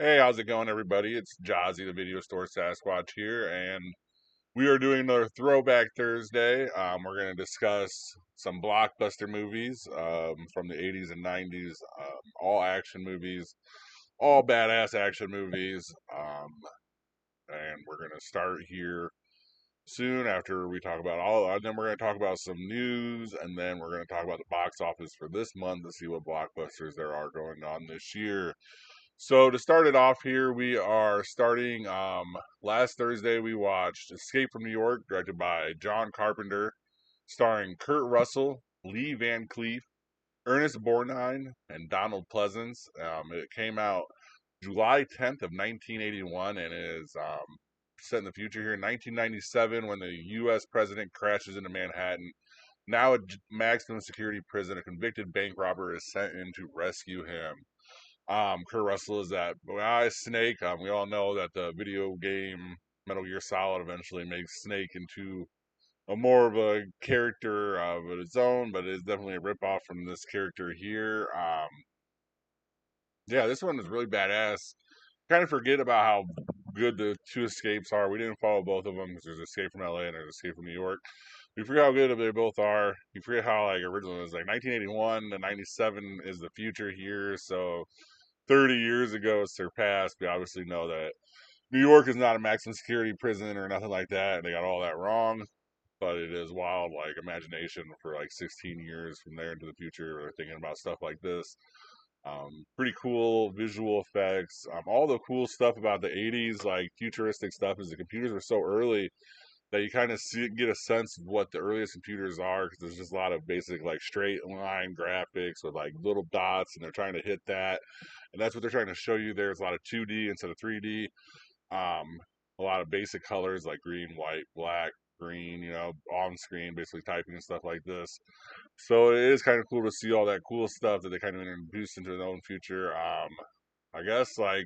Hey, how's it going, everybody? It's Jazzy, the video store Sasquatch here, and we are doing another Throwback Thursday. We're going to discuss some blockbuster movies from the 80s and 90s, all action movies, all badass action movies, and we're going to start here soon after we talk about all. Then we're going to talk about some news, and then we're going to talk about the box office for this month to see what blockbusters there are going on this year. So to start it off here, we are starting. Last Thursday we watched Escape from New York, directed by John Carpenter, starring Kurt Russell, Lee Van Cleef, Ernest Borgnine, and Donald Pleasance. It came out July 10th of 1981, and is set in the future here in 1997 when the U.S. president crashes into Manhattan. Now a maximum security prison, a convicted bank robber is sent in to rescue him. Kurt Russell is that Snake. We all know that the video game Metal Gear Solid eventually makes Snake into a more of a character of its own, but it is definitely a ripoff from this character here. Yeah, this one is really badass. Kind of forget about how good the two escapes are. We didn't follow both of them because there's Escape from LA and there's Escape from New York. You forget how good they both are. You forget how like original it was like 1981 to 97 is the future here. So 30 years ago surpassed. We obviously know that New York is not a maximum security prison or nothing like that. They got all that wrong, but it is wild, like imagination for like 16 years from there into the future. They're thinking about stuff like this. Pretty cool visual effects. All the cool stuff about the 80s, like futuristic stuff, is the computers were so early that you kind of get a sense of what the earliest computers are because there's just a lot of basic like straight line graphics with like little dots, and they're trying to hit that, and that's what they're trying to show you. There's a lot of 2D instead of 3D. Um, a lot of basic colors like green, white, black, green, on screen, basically typing and stuff like this. So it is kind of cool to see all that cool stuff that they kind of introduced into their own future. I guess like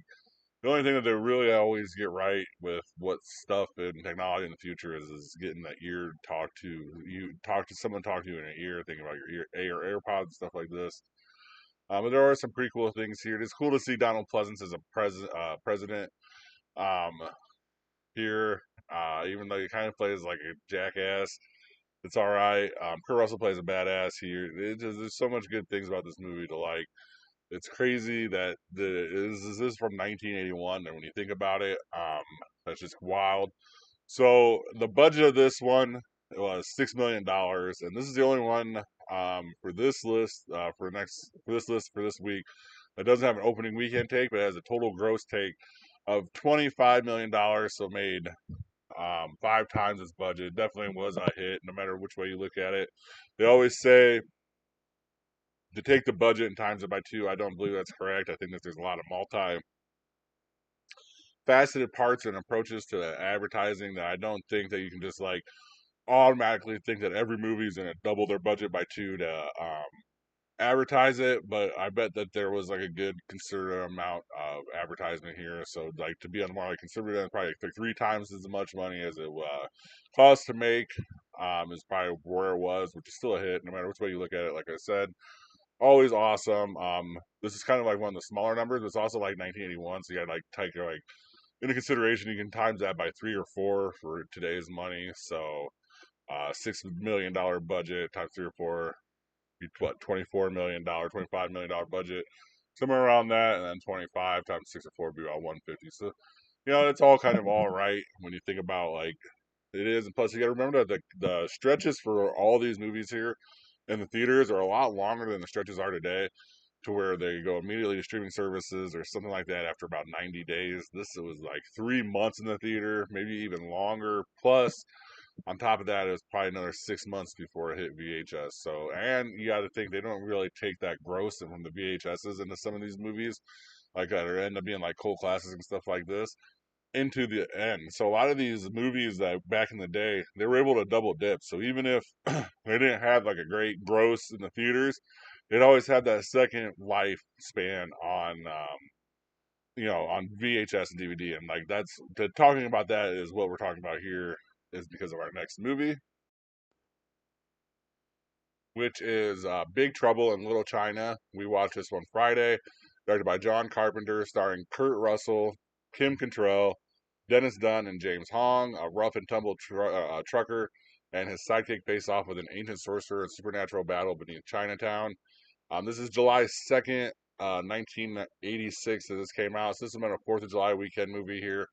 the only thing that they really always get right with what stuff and technology in the future is getting that ear talk to you, talk to someone, talk to you in an ear, thinking about your ear, AirPods and stuff like this. But there are some pretty cool things here. It's cool to see Donald Pleasance as a president um, here, even though he kind of plays like a jackass. It's all right. Kurt Russell plays a badass here. There's so much good things about this movie to like. It's crazy that this is from 1981, and when you think about it, that's just wild. So the budget of this one was $6 million, and this is the only one for this list for this week that doesn't have an opening weekend take, but it has a total gross take of $25 million. So made five times its budget. It definitely was a hit, no matter which way you look at it. They always say to take the budget and times it by two. I don't believe that's correct. I think that there's a lot of multi-faceted parts and approaches to advertising that I don't think that you can just like automatically think that every movie is going to double their budget by two to advertise it. But I bet that there was like a good considerable amount of advertisement here. So like to be on the more like conservative, probably like three times as much money as it cost to make. Is probably where it was, which is still a hit no matter which way you look at it. Like I said, always awesome. This is kind of like one of the smaller numbers, but it's also like 1981, so you got to like take like into consideration. You can times that by three or four for today's money. So, $6 million budget times three or four, be what $24 million, $25 million budget, somewhere around that, and then 25 times six or four would be about 150. So, it's all kind of all right when you think about like it is. And plus, you got to remember that the stretches for all these movies here in the theaters are a lot longer than the stretches are today, to where they go immediately to streaming services or something like that after about 90 days. This was like 3 months in the theater, maybe even longer. Plus, on top of that, it was probably another 6 months before it hit VHS. So, and you got to think they don't really take that gross from the VHSs into some of these movies, like that, or end up being like cult classics and stuff like this into the end. So a lot of these movies that back in the day, they were able to double dip. So even if they didn't have like a great gross in the theaters, they'd always have that second lifespan on VHS and DVD. And like talking about that is what we're talking about here is because of our next movie, which is Big Trouble in Little China. We watched this one Friday. directed by John Carpenter, starring Kurt Russell, Kim Cattrall, Dennis Dunn, and James Hong. A rough and tumble trucker and his sidekick face off with an ancient sorcerer and supernatural battle beneath Chinatown. This is July 2nd, 1986 that this came out. So this has been a 4th of July weekend movie here.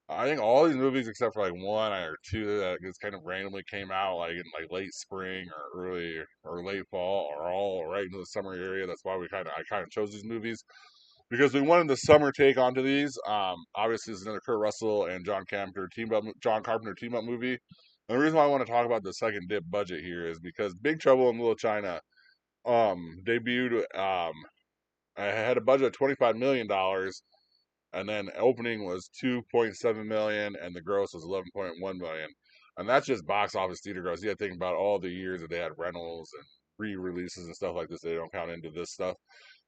I think all these movies, except for like one or two that just kind of randomly came out, like in like late spring or early or late fall, are all right into the summer area. That's why I kind of chose these movies because we wanted the summer take onto these. Obviously, this is another Kurt Russell and John Carpenter team up movie. And the reason why I want to talk about the second dip budget here is because Big Trouble in Little China debuted. I had a budget of $25 million, and then opening was 2.7 million, and the gross was 11.1 million. And that's just box office theater gross. You got to think about all the years that they had rentals and re-releases and stuff like this. They don't count into this stuff.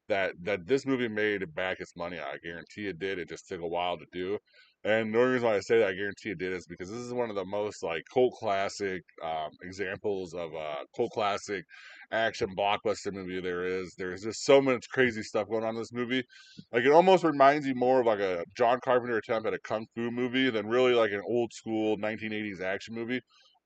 That this movie made back its money. I guarantee it did. It just took a while to do. And the only reason why I say that I guarantee it did is because this is one of the most like cult classic examples of a cult classic action blockbuster movie there is. There's just so much crazy stuff going on in this movie. Like it almost reminds you more of like a John Carpenter attempt at a kung fu movie than really like an old school 1980s action movie,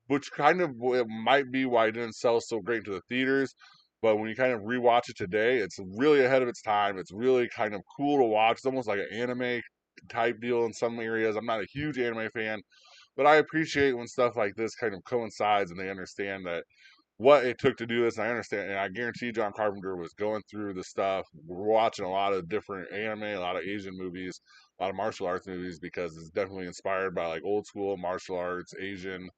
which kind of it might be why it didn't sell so great to the theaters. But when you kind of rewatch it today, it's really ahead of its time. It's really kind of cool to watch. It's almost like an anime type deal in some areas. I'm not a huge anime fan, but I appreciate when stuff like this kind of coincides and they understand that what it took to do this. And I understand, and I guarantee John Carpenter was going through the stuff. We're watching a lot of different anime, a lot of Asian movies, a lot of martial arts movies because it's definitely inspired by like old school martial arts, Asian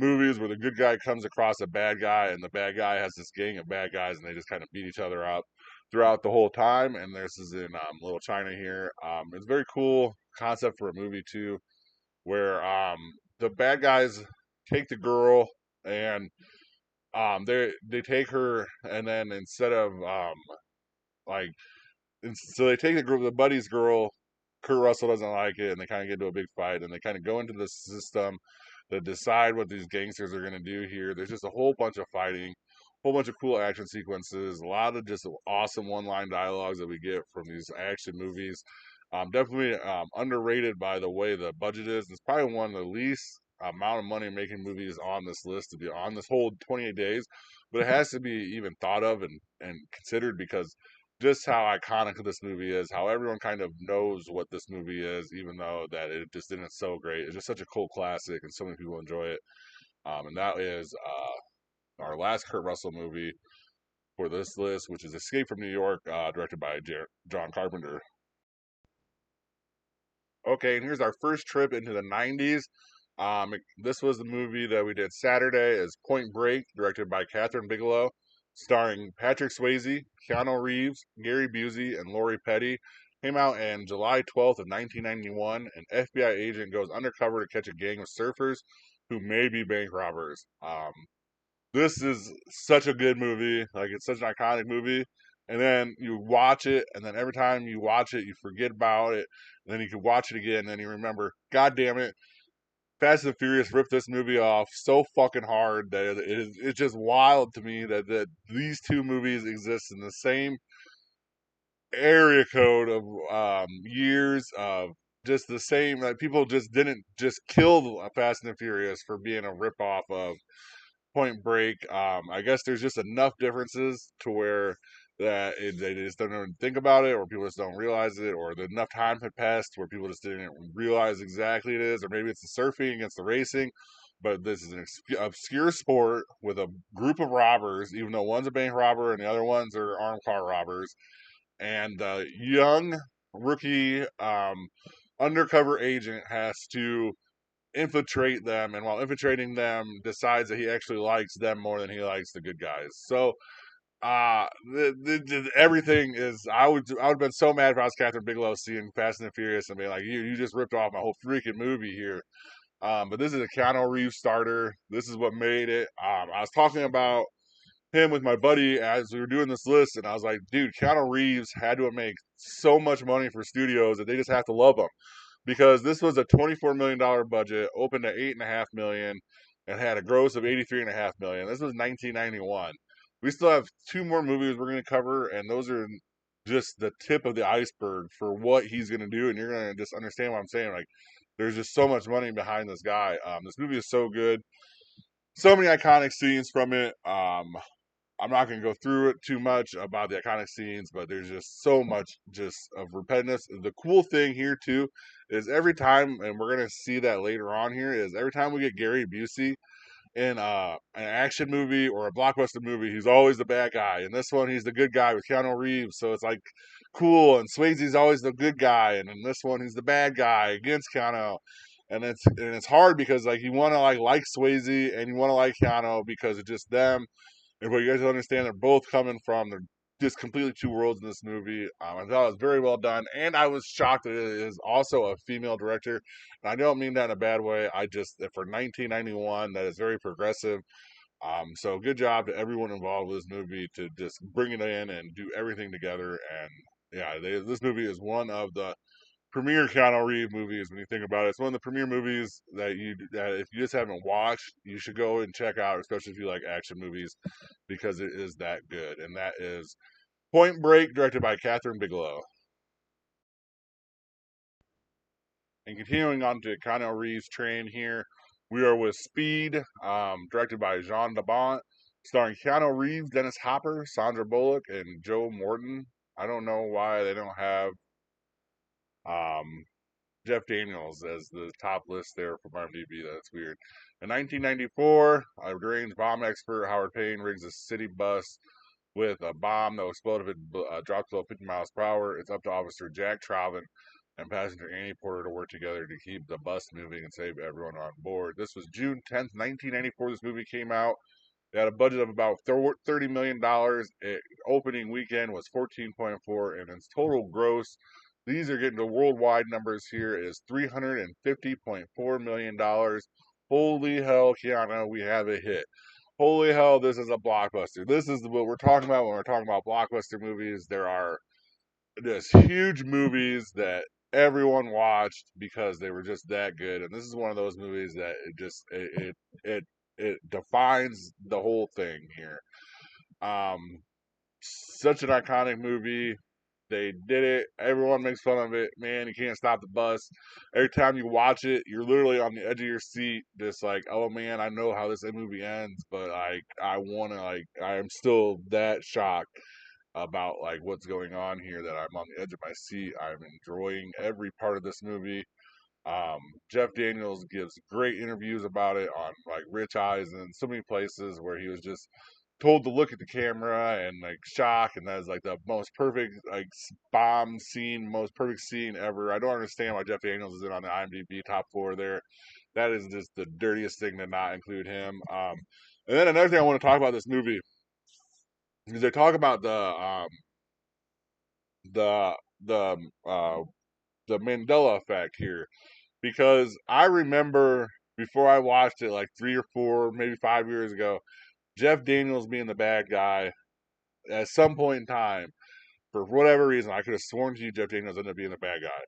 movies where the good guy comes across a bad guy and the bad guy has this gang of bad guys and they just kind of beat each other up throughout the whole time. And this is in Little China here. It's a very cool concept for a movie too, where the bad guys take the girl and they take her and then instead of like and so they take the buddy's girl. Kurt Russell doesn't like it, and they kind of get into a big fight, and they kind of go into the system to decide what these gangsters are going to do here. There's just a whole bunch of fighting, a whole bunch of cool action sequences, a lot of just awesome one-line dialogues that we get from these action movies. Definitely underrated by the way the budget is. It's probably one of the least amount of money making movies on this list to be on this whole 28 days, but it has to be even thought of and considered because just how iconic this movie is, how everyone kind of knows what this movie is, even though that it just didn't so great. It's just such a cult classic, and so many people enjoy it. And that is our last Kurt Russell movie for this list, which is Escape from New York, directed by John Carpenter. Okay, and here's our first trip into the 90s. This was the movie that we did Saturday is Point Break, directed by Catherine Bigelow, starring Patrick Swayze, Keanu Reeves, Gary Busey, and Lori Petty. Came out on July 12th of 1991. An FBI agent goes undercover to catch a gang of surfers who may be bank robbers. This is such a good movie. Like it's such an iconic movie. And then you watch it, and then every time you watch it, you forget about it. And then you can watch it again, and then you remember, God damn it, Fast and Furious ripped this movie off so fucking hard that it's just wild to me that these two movies exist in the same area code of years of just the same. Like people just didn't just kill Fast and Furious for being a ripoff of Point Break. I guess there's just enough differences to where they just don't even think about it, or people just don't realize it, or enough time had passed where people just didn't realize exactly it is, or maybe it's the surfing against the racing. But this is an obscure sport with a group of robbers, even though one's a bank robber and the other ones are armed car robbers. And the young rookie undercover agent has to infiltrate them, and while infiltrating them, decides that he actually likes them more than he likes the good guys. So everything is. I would have been so mad if I was Catherine Bigelow seeing Fast and the Furious and being like, you just ripped off my whole freaking movie here. But this is a Keanu Reeves starter. This is what made it. I was talking about him with my buddy as we were doing this list, and I was like, dude, Keanu Reeves had to make so much money for studios that they just have to love him because this was a $24 million budget, opened at $8.5 million, and had a gross of $83.5 million. This was 1991. We still have two more movies we're going to cover, and those are just the tip of the iceberg for what he's gonna do, and you're gonna just understand what I'm saying. Like, there's just so much money behind this guy. This movie is so good, so many iconic scenes from it. I'm not going to go through it too much about the iconic scenes, but there's just so much just of repetitiveness. The cool thing here too is every time, and we're going to see that later on here, is every time we get Gary Busey in an action movie or a blockbuster movie, he's always the bad guy. And this one, he's the good guy with Keanu Reeves, so it's like cool. And Swayze's always the good guy, and in this one, he's the bad guy against Keanu. And it's hard because like you want to like Swayze and you want to like Keanu because it's just them, and what you guys understand, they're both coming from, they're just completely two worlds in this movie. I thought it was very well done, and I was shocked that it is also a female director. And I don't mean that in a bad way. I just, for 1991, that is very progressive. So good job to everyone involved with this movie to just bring it in and do everything together. And yeah, this movie is one of the premier Keanu Reeves movies when you think about it. It's one of the premier movies that if you just haven't watched, you should go and check out, especially if you like action movies, because it is that good. And that is Point Break, directed by Catherine Bigelow. And continuing on to Keanu Reeves' train here, we are with Speed, directed by Jean Dabont, starring Keanu Reeves, Dennis Hopper, Sandra Bullock, and Joe Morton. I don't know why they don't have um, Jeff Daniels as the top list there from IMDb. That's weird. In 1994, a deranged bomb expert, Howard Payne, rigs a city bus with a bomb that will explode if it drops below 50 miles per hour. It's up to Officer Jack Traven and passenger Annie Porter to work together to keep the bus moving and save everyone on board. This was June 10th, 1994. This movie came out. It had a budget of about $30 million. Opening weekend was 14.4, and its total gross, these are getting to worldwide numbers here, is $350.4 million. Holy hell, Keanu, we have a hit. Holy hell, this is a blockbuster. This is what we're talking about when we're talking about blockbuster movies. There are just huge movies that everyone watched because they were just that good, and this is one of those movies that it defines the whole thing here. Um, Such an iconic movie. They did it. Everyone makes fun of it. Man, you can't stop the bus. Every time you watch it, you're literally on the edge of your seat, just like, oh man, I know how this movie ends, but like, I want to like, I am still that shocked about like what's going on here that I'm on the edge of my seat. I'm enjoying every part of this movie. Um, Jeff Daniels gives great interviews about it on like Rich Eyes and so many places where he was just told to look at the camera and like shock, and that is like the most perfect like bomb scene, most perfect scene ever. I don't understand why Jeff Daniels is in on the IMDb top 4 there. That is just the dirtiest thing to not include him. And then another thing I want to talk about this movie is they talk about the the uh, the Mandela effect here, because I remember before I watched it like 3 or 4, maybe 5 years ago, Jeff Daniels being the bad guy at some point in time. For whatever reason, I could have sworn to you Jeff Daniels ended up being the bad guy.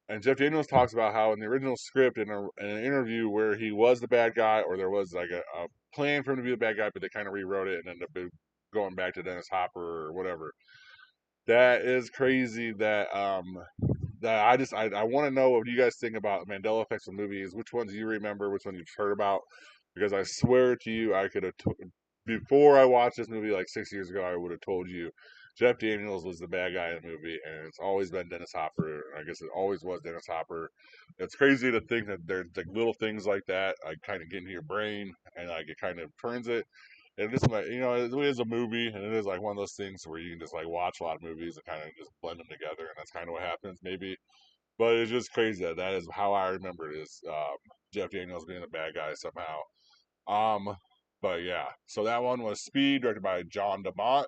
And Jeff Daniels talks about how in the original script, in an interview where he was the bad guy, or there was like a plan for him to be the bad guy, but they kind of rewrote it and ended up going back to Dennis Hopper or whatever. That is crazy. That I want to know what you guys think about Mandela effects in movies. Which ones you remember? Which ones you've heard about? Because I swear to you, I could have before I watched this movie like 6 years ago, I would have told you Jeff Daniels was the bad guy in the movie, and it's always been Dennis Hopper. I guess it always was Dennis Hopper. It's crazy to think that there's like little things like that, like kind of get into your brain, and like it kind of turns it. And just like it is a movie, and it is like one of those things where you can just like watch a lot of movies and kind of just blend them together, and that's kind of what happens maybe. But it's just crazy that is how I remember it is Jeff Daniels being the bad guy somehow. Um, but yeah, so that one was Speed, directed by John DeMott.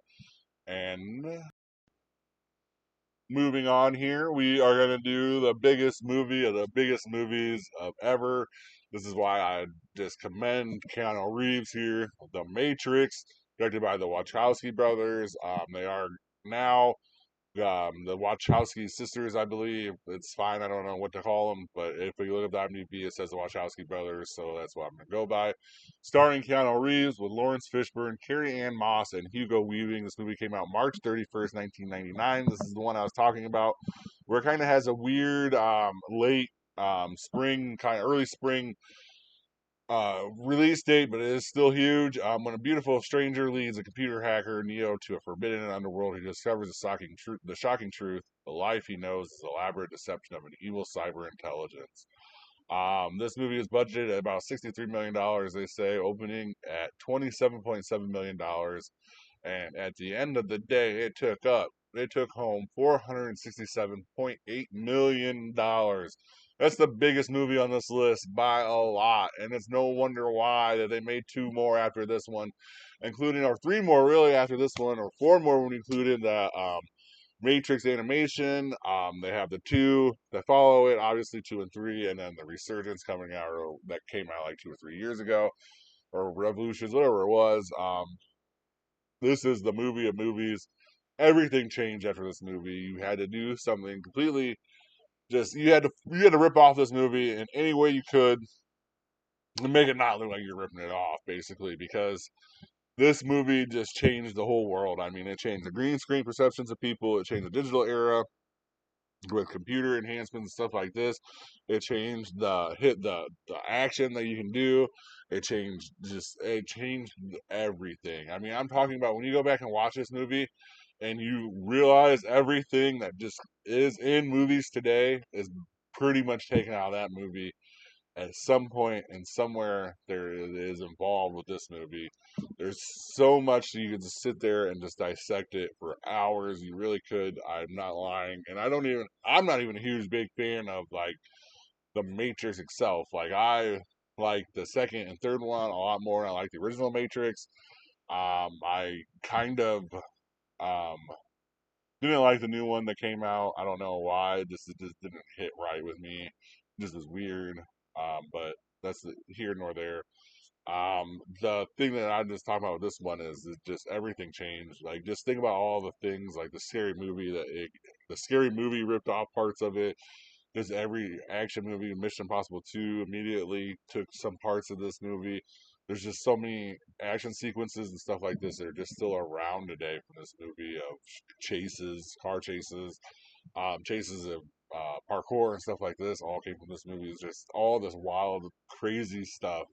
And moving on here, we are going to do the biggest movie of the biggest movies of ever. This is why I just commend Keanu Reeves here. The Matrix, directed by the Wachowski brothers. They are now the Wachowski sisters, I believe. It's fine. I don't know what to call them, but if you look up the IMDb, it says the Wachowski brothers, so that's what I'm going to go by. Starring Keanu Reeves with Lawrence Fishburne, Carrie Ann Moss, and Hugo Weaving. This movie came out March 31st, 1999. This is the one I was talking about, where it kind of has a weird late spring, kind of early spring release date, but it is still huge. When a beautiful stranger leads a computer hacker Neo to a forbidden underworld, he discovers the shocking truth. The life he knows is elaborate deception of an evil cyber intelligence. This movie is budgeted at about $63 million. They say opening at $27.7 million, and at the end of the day, it took home $467.8 million. That's the biggest movie on this list by a lot, and it's no wonder why that they made two more after this one, including or three more really after this one, or four more when we included the Matrix animation. They have the two that follow it, obviously two and three, and then the Resurgence coming out, or that came out like 2 or 3 years ago, or Revolutions, whatever it was. This is the movie of movies. Everything changed after this movie. You had to do something completely. Just you had to rip off this movie in any way you could and make it not look like you're ripping it off, basically, because this movie just changed the whole world. I mean, it changed the green screen perceptions of people. It changed the digital era with computer enhancements and stuff like this. It changed the action that you can do. It changed everything. I mean, I'm talking about when you go back and watch this movie and you realize everything that just is in movies today is pretty much taken out of that movie at some point and somewhere there is involved with this movie. There's so much you could just sit there and just dissect it for hours. You really could. I'm not lying. And I'm not even a huge big fan of like the Matrix itself. Like I like the second and third one a lot more than I like the original Matrix. I kind of um didn't like the new one that came out. I don't know why. It just didn't hit right with me. It just was weird. But that's here nor there. The thing that I'm just talking about with this one is just everything changed. Like, just think about all the things, like the scary movie ripped off parts of it. Just every action movie, Mission Impossible 2 immediately took some parts of this movie. There's just so many action sequences and stuff like this that are just still around today from this movie of chases, car chases, chases of parkour and stuff like this. All came from this movie. It's just all this wild, crazy stuff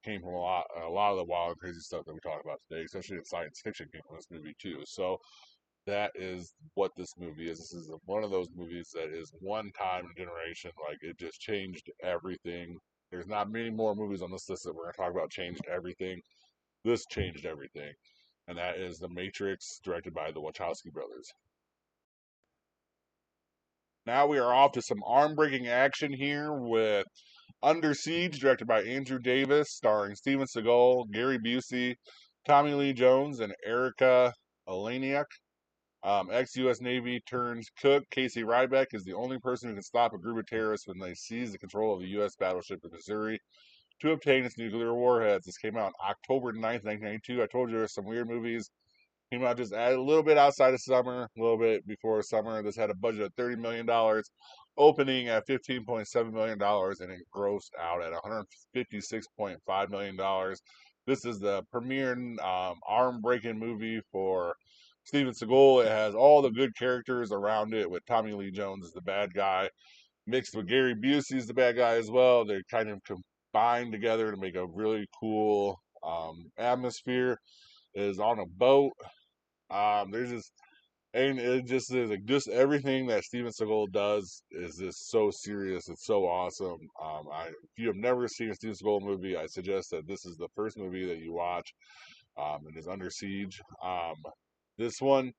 came from a lot of the wild and crazy stuff that we talk about today, especially in science fiction, came from this movie too. So that is what this movie is. This is one of those movies that is one time in a generation. Like, it just changed everything. There's not many more movies on this list that we're going to talk about changed everything. This changed everything, and that is The Matrix, directed by the Wachowski brothers. Now we are off to some arm-breaking action here with Under Siege, directed by Andrew Davis, starring Steven Seagal, Gary Busey, Tommy Lee Jones, and Erica Eleniak. Ex-U.S. Navy turns cook Casey Ryback is the only person who can stop a group of terrorists when they seize the control of the U.S. battleship in Missouri to obtain its nuclear warheads. This came out on October 9th, 1992. I told you there's some weird movies. Came out just a little bit outside of summer, a little bit before summer. This had a budget of $30 million, opening at $15.7 million, and it grossed out at $156.5 million. This is the premiere arm breaking movie for Steven Seagal. It has all the good characters around it, with Tommy Lee Jones as the bad guy, mixed with Gary Busey as the bad guy as well. They kind of combined together to make a really cool atmosphere. It is on a boat. There's just and it just is like just everything that Steven Seagal does is just so serious. It's so awesome. If you have never seen a Steven Seagal movie, I suggest that this is the first movie that you watch. It is Under Siege. This one,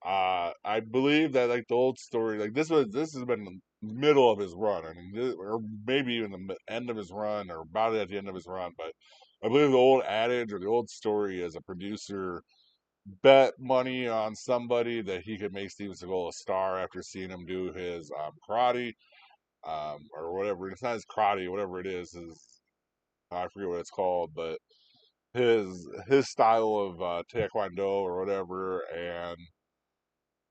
I believe that like the old story, like this has been the middle of his run. I mean, or maybe even the end of his run, or about at the end of his run. But I believe the old adage or the old story is a producer bet money on somebody that he could make Steven Seagal a star after seeing him do his karate, or whatever. It's not his karate, whatever it is. I forget what it's called, but his style of taekwondo or whatever, and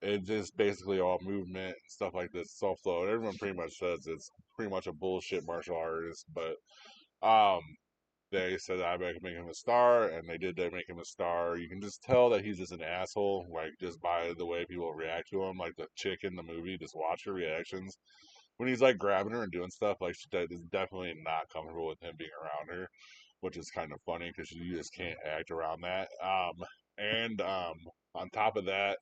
it's just basically all movement and stuff like this. It's all flow. And everyone pretty much says it's pretty much a bullshit martial artist, but um, they said I could make him a star, and they did. They make him a star. You can just tell that he's just an asshole, like just by the way people react to him. Like the chick in the movie, just watch her reactions when he's like grabbing her and doing stuff. Like she is definitely not comfortable with him being around her, which is kind of funny because you just can't act around that. And on top of that,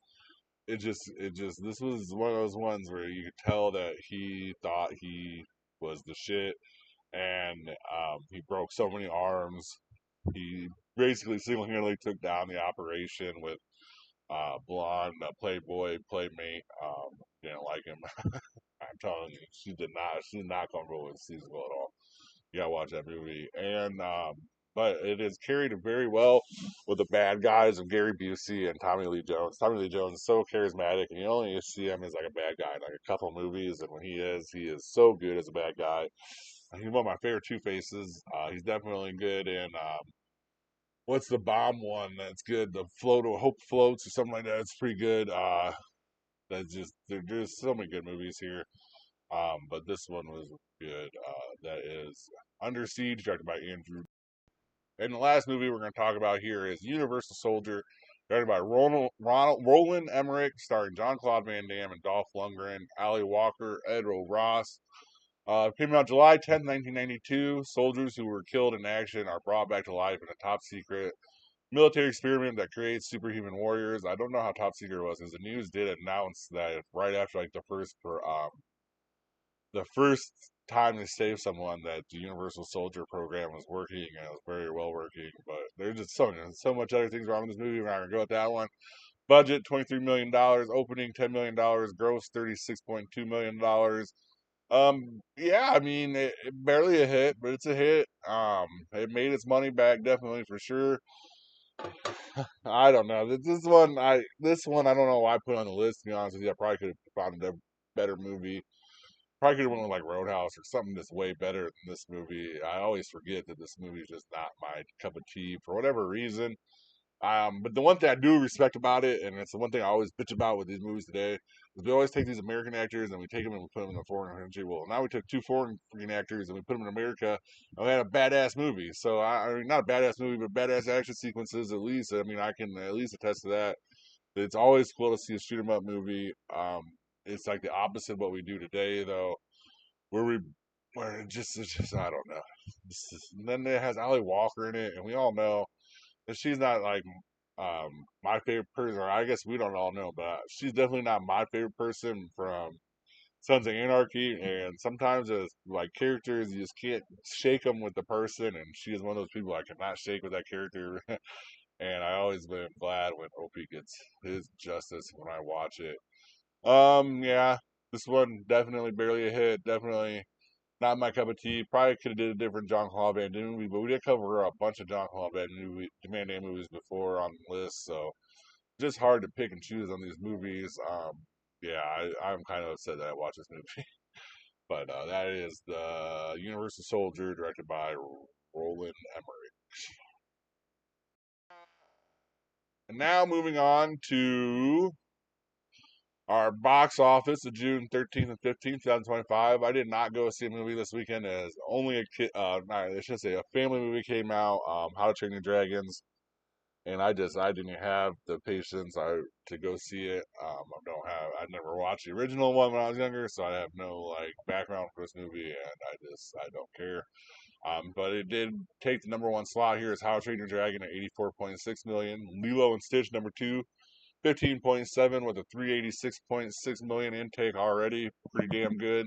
it just this was one of those ones where you could tell that he thought he was the shit, and he broke so many arms. He basically single-handedly took down the operation with blonde Playboy playmate. Didn't like him. I'm telling you, she's not comfortable with Seasonal at all. You gotta watch that movie. And but it is carried very well with the bad guys of Gary Busey and Tommy Lee Jones. Tommy Lee Jones is so charismatic, and you only see him as like a bad guy in like a couple movies. And when he is so good as a bad guy. He's one of my favorite Two Faces. He's definitely good in what's the bomb one that's good? The Float or Hope Floats or something like that. It's pretty good. That's just there's so many good movies here. But this one was good. That is Under Siege, directed by Andrew. And the last movie we're going to talk about here is Universal Soldier, directed by Roland Emmerich, starring John Claude Van Damme and Dolph Lundgren, Ali Walker, Edro Ross. Came out July 10th, 1992. Soldiers who were killed in action are brought back to life in a top secret military experiment that creates superhuman warriors. I don't know how top secret it was, because the news did announce that right after like the first time they saved someone, that the Universal Soldier program was working, and it was very well working. But there's just so much other things wrong with this movie. We're not gonna go with that one. Budget $23 million, opening $10 million, gross $36.2 million. Yeah, I mean, it barely a hit, but it's a hit. It made its money back definitely for sure. I don't know. This one I don't know why I put on the list. To be honest with you, I probably could have found a better movie. Probably could have went with like Roadhouse or something that's way better than this movie. I always forget that this movie is just not my cup of tea for whatever reason. But the one thing I do respect about it, and it's the one thing I always bitch about with these movies today, is we always take these American actors and we take them and we put them in a foreign country. Well, now we took two foreign freaking actors and we put them in America, and we had a badass movie. So I mean, not a badass movie, but badass action sequences at least. I mean, I can at least attest to that. It's always cool to see a shoot 'em up movie. It's like the opposite of what we do today, though, where we where it's just I don't know. And then it has Ali Walker in it, and we all know and she's not like my favorite person, or I guess we don't all know, but she's definitely not my favorite person from Sons of Anarchy. And sometimes as like characters, you just can't shake them with the person, and she is one of those people I cannot shake with that character. And I always been glad when Opie gets his justice when I watch it. Yeah, this one definitely barely a hit, definitely not my cup of tea. Probably could have did a different John Claude Van Damme movie, but we did cover a bunch of John Claude Van Damme movies before on the list, so just hard to pick and choose on these movies. Yeah, I'm kind of upset that I watched this movie, but that is the Universal Soldier, directed by Roland Emmerich. And now moving on to our box office of June 13th and 15th, 2025. I did not go see a movie this weekend as only a kid, I should say a family movie came out, How to Train Your Dragons. And I didn't have the patience to go see it. I never watched the original one when I was younger, so I have no like background for this movie, and I don't care. But it did take the number one slot here as How to Train Your Dragon at 84.6 million. Lilo and Stitch number two 15.7 with a 386.6 million intake already. Pretty damn good.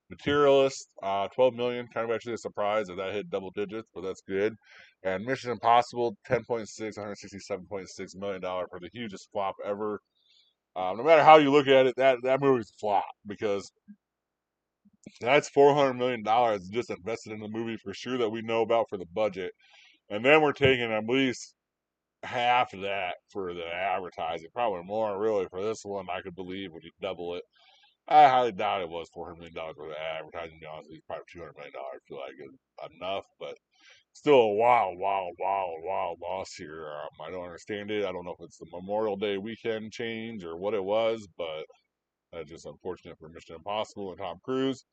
Materialist, 12 million. Kind of actually a surprise that hit double digits, but that's good. And Mission Impossible, 10.6, $167.6 million for the hugest flop ever. No matter how you look at it, that movie's a flop because that's $400 million just invested in the movie for sure that we know about for the budget. And then we're taking at least half of that for the advertising, probably more really for this one. I could believe when you double it. I highly doubt it was $400 million worth of advertising. To be honest, it's probably $200 million. I feel like it's enough, but still a wild loss here. I don't understand it. I don't know if it's the Memorial Day weekend change or what it was, but that's just unfortunate for Mission Impossible and Tom Cruise.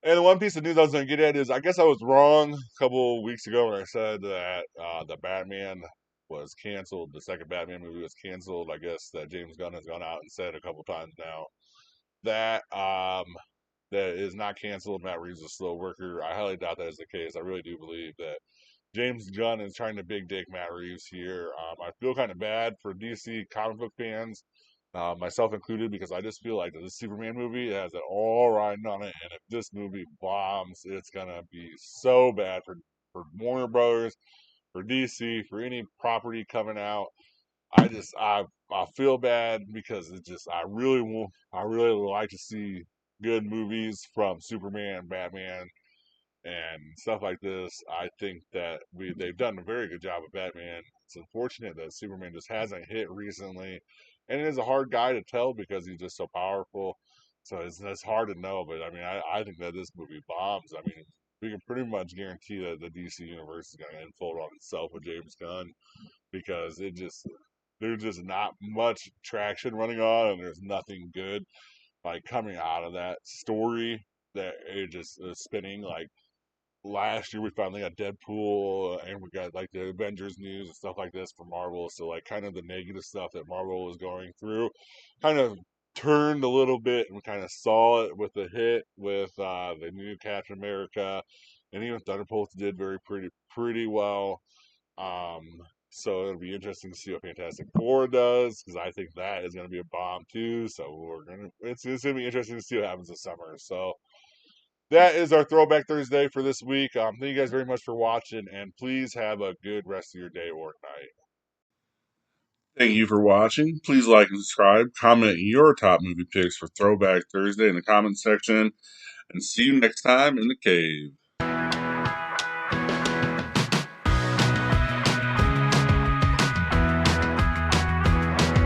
And the one piece of news I was going to get at is I guess I was wrong a couple of weeks ago when I said that the Batman was canceled. The second Batman movie was canceled. I guess that James Gunn has gone out and said a couple times now that that is not canceled. Matt Reeves is a slow worker. I highly doubt that is the case. I really do believe that James Gunn is trying to big dick Matt Reeves here. I feel kind of bad for DC comic book fans, myself included, because I just feel like this Superman movie has it all riding on it, and if this movie bombs, it's gonna be so bad for Warner Brothers, for DC, for any property coming out. I feel bad because it just I really would like to see good movies from Superman, Batman, and stuff like this. I think that they've done a very good job with Batman. It's unfortunate that Superman just hasn't hit recently, and it is a hard guy to tell because he's just so powerful. So it's hard to know, but I mean, I think that this movie bombs. I mean, we can pretty much guarantee that the DC universe is going to unfold on itself with James Gunn because it just there's just not much traction running on, and there's nothing good like coming out of that story that it just is spinning like last year we finally got Deadpool and we got like the Avengers news and stuff like this from Marvel. So like kind of the negative stuff that Marvel was going through kind of turned a little bit and we kind of saw it with the hit with the new Captain America and even Thunderbolts did pretty well. Um so it'll be interesting to see what Fantastic Four does because I think that is going to be a bomb too. So it's going to be interesting to see what happens this summer. So that is our Throwback Thursday for this week. Thank you guys very much for watching, and please have a good rest of your day or night. Thank you for watching. Please like and subscribe. Comment your top movie picks for Throwback Thursday in the comments section, and see you next time in the cave.